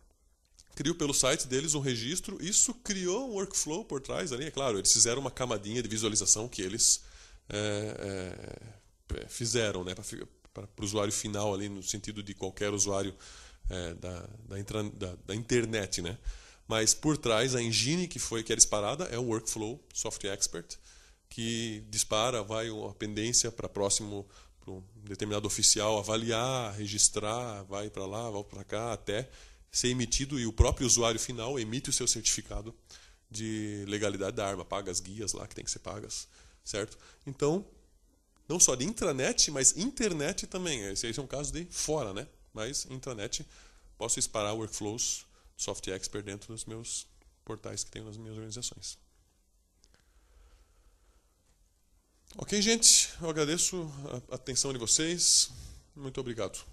crio pelo site deles um registro. Isso criou um workflow por trás ali. É claro, eles fizeram uma camadinha de visualização que eles fizeram, né, para o usuário final ali, no sentido de qualquer usuário da internet, né? Mas por trás, a engine que era disparada é um workflow Soft Expert, que dispara, vai uma pendência para um determinado oficial avaliar, registrar, vai para lá, vai para cá, até ser emitido, e o próprio usuário final emite o seu certificado de legalidade da arma, paga as guias lá que tem que ser pagas, certo? Então, não só de intranet, mas internet também. Esse aí é um caso de fora, né? Mas intranet, posso disparar workflows Soft Expert dentro dos meus portais que tenho nas minhas organizações. Ok, gente? Eu agradeço a atenção de vocês. Muito obrigado.